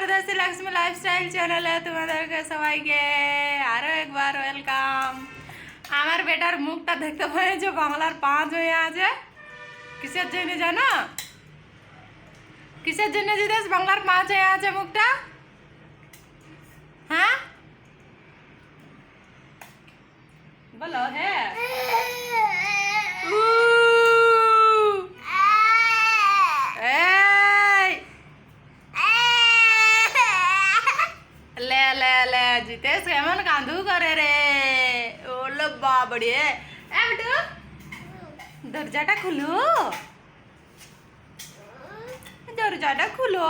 পারদর্শী লক্ষ্মী লাইফস্টাইল চ্যানেলে তোমাদেরকে সবাইকে আরো একবার ওয়েলকাম। আমার বেটার মুখটা দেখতে পেয়েছো, বাংলার 5 হয়ে আছে। কিসের জন্য জানো? কিসের জন্য জিজ্ঞেস? বাংলার 5 হয়ে আছে মুখটা। হ্যাঁ বলো। হ্যাঁ লে লে লে জিতেশ কেমন কান্দু করে রে। ওলো বাবড়ি একটু দরজাটা খুলো, দরজাটা খুলো।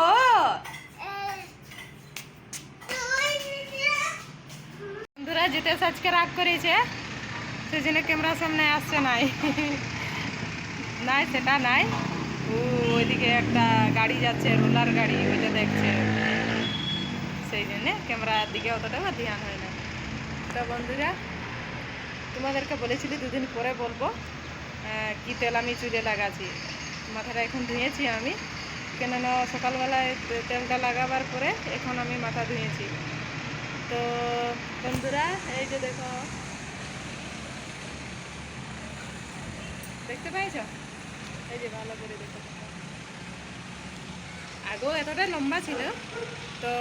বন্ধুরা জিতেশ আজকে রাগ করেছে, সেই জন্য ক্যামেরার সামনে আসছে নাই। নাই সেটা নাই, ওইদিকে একটা গাড়ি যাচ্ছে, রোলার গাড়ি, ওইটা দেখছে, সেই জন্যে ক্যামেরার দিকে অতটাও ধ্যান হয় না। তো বন্ধুরা তোমাদেরকে বলেছিলি 2 দিন পরে বলবো কি তেল আমি চুলে লাগাচ্ছি। মাথাটা এখন ধুয়েছি আমি, কেননা সকালবেলায় তেলটা লাগাবার পরে এখন আমি মাথা ধুয়েছি। তো বন্ধুরা এই যে দেখো, দেখতে পাইছ? এই যে ভালো করে দেখো, আগেও এতটা লম্বা ছিল। তো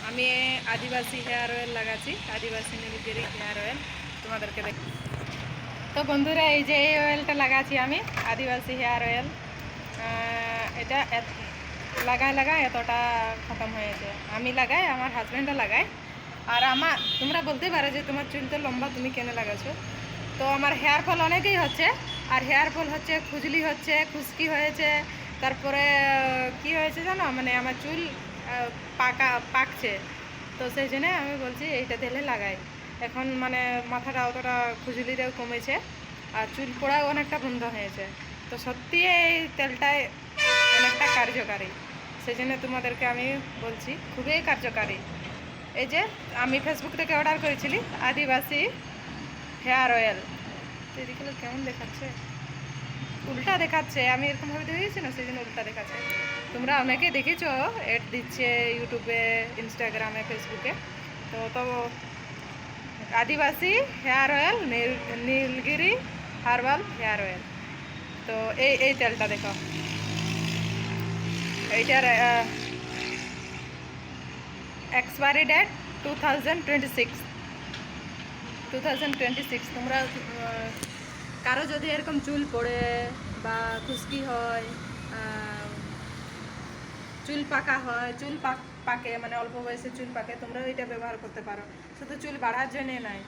আমি আদিবাসী হেয়ার অয়েল লাগাচ্ছি, আদিবাসী নীলগিরি হেয়ার অয়েল, তোমাদেরকে দেখ। তো বন্ধুরা এই যে এই অয়েলটা লাগাচ্ছি আমি, আদিবাসী হেয়ার অয়েল। এটা লাগায় এতটা খতম হয়েছে। আমি লাগাই, আমার হাজব্যান্ডও লাগায়। আর আমার তোমরা বলতে পারো যে তোমার চুল তো লম্বা, তুমি কেন লাগাচ্ছ? তো আমার হেয়ার ফল অনেকেই হচ্ছে, আর হেয়ার ফল হচ্ছে, খুজলি হচ্ছে, খুশকি হয়েছে, তারপরে কি হয়েছে জানো, মানে আমার চুল পাকছে। তো সেই জন্যে আমি বলছি এইটা তেলে লাগাই। এখন মানে মাথাটা অতটা খুজলিটাও কমেছে, আর চুল পড়াও অনেকটা বন্ধ হয়েছে। তো সত্যি এই তেলটায় অনেকটা কার্যকারী, সেই জন্য তোমাদেরকে আমি বলছি খুবই কার্যকারী। এই যে আমি ফেসবুক থেকে অর্ডার করেছিলি আদিবাসী হেয়ার অয়েল। এদিকে কেমন দেখাচ্ছে, উল্টা দেখাচ্ছে। আমি এরকমভাবে দেখেছি না, সেই জন্য উল্টা দেখাচ্ছে। তোমরা অনেকে দেখেছো এড দিচ্ছে ইউটিউবে, ইনস্টাগ্রামে, ফেসবুকে। তো Adivasi hair oil, Nilgiri herbal hair oil. তো এই তেলটা দেখো, এইটার এক্সপায়ারি ডেট 2026। তোমরা কারো যদি এরকম চুল পড়ে বা খুশকি হয়, চুল পাকা হয়, চুল পাকে, মানে অল্প বয়সে চুল পাকে, তোমরা এটা ব্যবহার করতে পারো। শুধু চুল বাড়ার জন্যে নাই,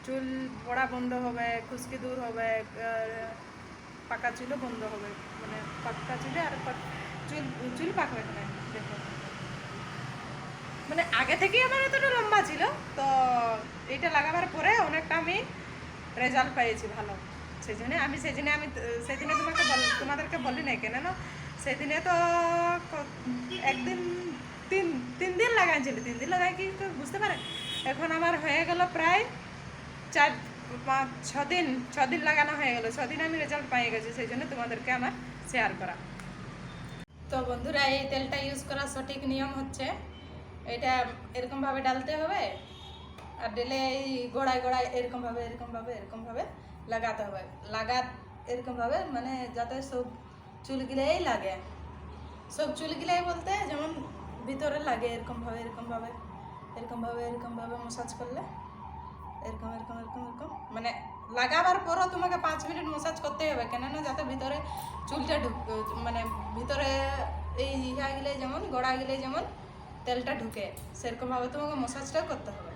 চুল পড়া বন্ধ হবে, খুশকি দূর হবে, পাকা চুলও বন্ধ হবে। মানে পাকা চুলে আর চুল পাকবে না। দেখো, মানে আগে থেকেই আমার এতটা লম্বা ছিল, তো এটা লাগাবার পরে অনেকটা আমি রেজাল্ট পেয়েছি ভালো। সেদিনে আমি সেদিনে তোমাদেরকে বলি না কেন, সেদিনে তো একদিন 3 দিন লাগাইছিল। 3 দিন লাগাই কি বুঝতে পারে। এখন আমার হয়ে গেল প্রায় 4-5-6 দিন, 6 দিন লাগানো হয়ে গেল। 6 দিন আমি রেজাল্ট পেয়ে গেছি, সেই জন্য তোমাদেরকে আমার শেয়ার করা। তো বন্ধুরা এই তেলটা ইউজ করার সঠিক নিয়ম হচ্ছে, এটা এরকমভাবে ডালতে হবে, আর ডেলে এই গোড়ায় এরকমভাবে লাগাতে হবে। এরকমভাবে, মানে যাতে সব চুলগুলোই লাগে। সব চুলগুলোই বলতে যেমন ভিতরে লাগে, এরকমভাবে মাসাজ করলে এরকম, মানে লাগাবার পরও তোমাকে 5 মিনিট মাসাজ করতে হবে, কেননা যাতে ভিতরে চুলটা মানে ভিতরে এই ইহাগুলো যেমন, গোড়াগুলো যেমন তেলটা ঢুকে, সেরকমভাবে তোমাকে মাসাজটাও করতে হবে।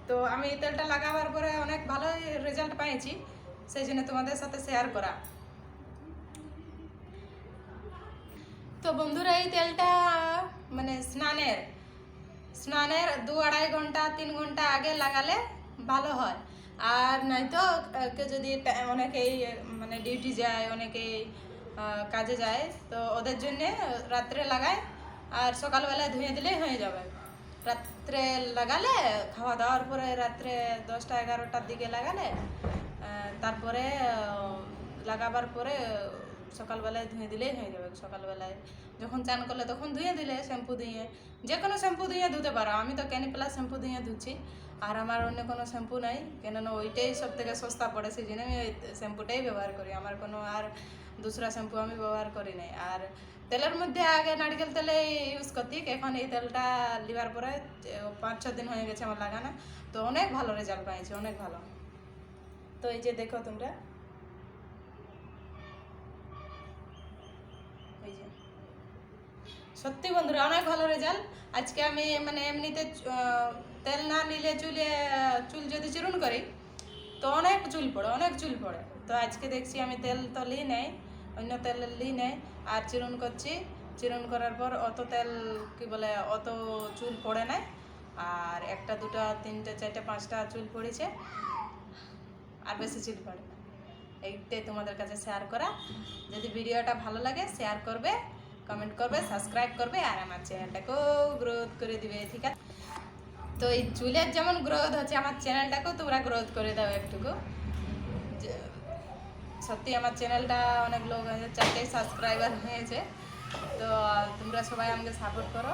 তো আমি এই তেলটা লাগাবার পরে অনেক ভালো রেজাল্ট পেয়েছি, সেই জন্য তোমাদের সাথে শেয়ার করা। তো বন্ধুরা এই তেলটা মানে স্নানের 2-2.5 ঘন্টা 3 ঘন্টা আগে লাগালে ভালো হয়। আর নয়তো কেউ যদি অনেকেই মানে ডিউটি যায়, অনেকেই কাজে যায়, তো ওদের জন্যে রাত্রে লাগায়, আর সকালবেলায় ধুয়ে দিলেই হয়ে যাবে। রাত্রে লাগালে, খাওয়া দাওয়ার পরে রাত্রে 10টা-11টার দিকে লাগালে, তারপরে লাগাবার পরে সকালবেলায় ধুয়ে দিলেই হয়ে যাবে। সকালবেলায় যখন চান করলে তখন ধুয়ে দিলে, শ্যাম্পু দিয়ে, যে কোনো শ্যাম্পু দিয়ে ধুতে পারো। আমি তো ক্যানি প্লাস শ্যাম্পু দিয়ে ধুচ্ছি, আর আমার অন্য কোনো শ্যাম্পু নাই, কেননা ওইটাই সব থেকে সস্তা পড়ে, সেই জন্য আমি ওই শ্যাম্পুটাই ব্যবহার করি। আমার কোনো আর দুসরা শ্যাম্পু আমি ব্যবহার করি নাই। আর তেলের মধ্যে আগে নারকেল তেলে ইউজ করতি, এখন এই তেলটা লিবার পরে 5-6 দিন হয়ে গেছে আমার লাগানো, তো অনেক ভালো রেজাল্ট পাইছি, অনেক ভালো। তো এই যে দেখো তোমরা, এই যে সত্যি বন্ধুরা অনেক ভালো রেজাল্ট। আজকে আমি মানে এমনিতে তেল না নিলে চুল যদি চিরুন করি তো অনেক চুল পড়ে, অনেক চুল পড়ে। তো আজকে দেখছি আমি তেল তো লিই নেই, অন্য তেল লিই নেই, আর চিরুন করছি। চিরুন করার পর অত তেল কি বলে অত চুল পড়ে নাই, আর 1টা 2টা 3টে 4টে 5টা চুল পড়েছে, আর বেশি চুল পড়ে না। এইটাই তোমাদের কাছে শেয়ার করা। যদি ভিডিওটা ভালো লাগে শেয়ার করবে, কমেন্ট করবে, সাবস্ক্রাইব করবে, আর আমার চ্যানেলটাকেও গ্রোথ করে দিবে, ঠিক আছে? তো এই চুলের যেমন গ্রোথ হচ্ছে, আমার চ্যানেলটাকেও তোমরা গ্রোথ করে দাও একটুকু। সত্যি আমার চ্যানেলটা অনেক লোক হয়েছে, 4টে সাবস্ক্রাইবার হয়েছে। তো তোমরা সবাই আমাকে সাপোর্ট করো।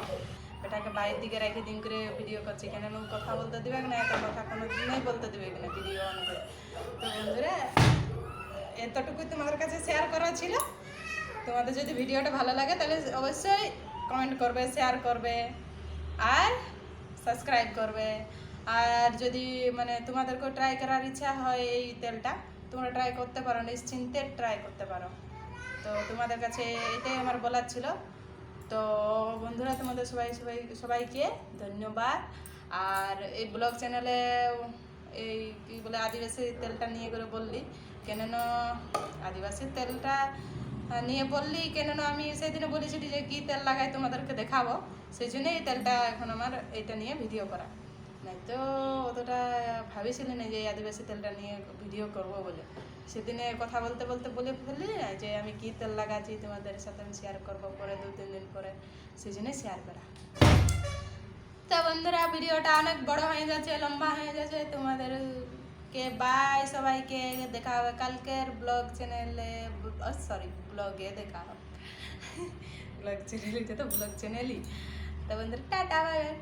এটাকে বাইরের দিকে রেখে দিন করে ভিডিও করছি, কেন কথা বলতে দিবে না, একটা কথা কোনো দিনই বলতে দিবে না ভিডিও অন করে। তো বন্ধুরা এতটুকুই তোমাদের কাছে শেয়ার করা ছিল। তোমাদের যদি ভিডিওটা ভালো লাগে তাহলে অবশ্যই কমেন্ট করবে, শেয়ার করবে, আর সাবস্ক্রাইব করবে। আর যদি মানে তোমাদেরকেও ট্রাই করার ইচ্ছা হয় এই তেলটা, তোমরা ট্রাই করতে পারো, নিশ্চিন্তে ট্রাই করতে পারো। তো তোমাদের কাছে এটাই আমার বলার ছিল। তো বন্ধুরা তোমাদের সবাইকে ধন্যবাদ। আর এই ব্লগ চ্যানেলে এই কী বলে আদিবাসী তেলটা নিয়ে করে বললি, কেননা আদিবাসী তেলটা নিয়ে বললি কেননা আমি সেদিনে বলেছি যে কী তেল লাগাই তোমাদেরকে দেখাবো, সেই জন্য এই তেলটা এখন আমার এইটা নিয়ে ভিডিও করা। নাই তো অতটা ভাবিছিলি না যে আদিবাসী তেলটা নিয়ে ভিডিও করব বলে। সেদিনে কথা বলতে বলতে বলে ফেললি যে আমি কী তেল লাগাচ্ছি তোমাদের সাথে আমি শেয়ার করবো পরে 2-3 দিন পরে, সেই জন্যই শেয়ার করা। তো বন্ধুরা ভিডিওটা অনেক বড় হয়ে যাচ্ছে, লম্বা হয়ে যাচ্ছে, তোমাদেরকে বাই, সবাইকে দেখা হবে কালকের ব্লগ চ্যানেলে, সরি ব্লগে দেখা হবে। ব্লগ চ্যানেলই তো ব্লগ চ্যানেলই। তো বন্ধুরা টাটা, বাই বাই।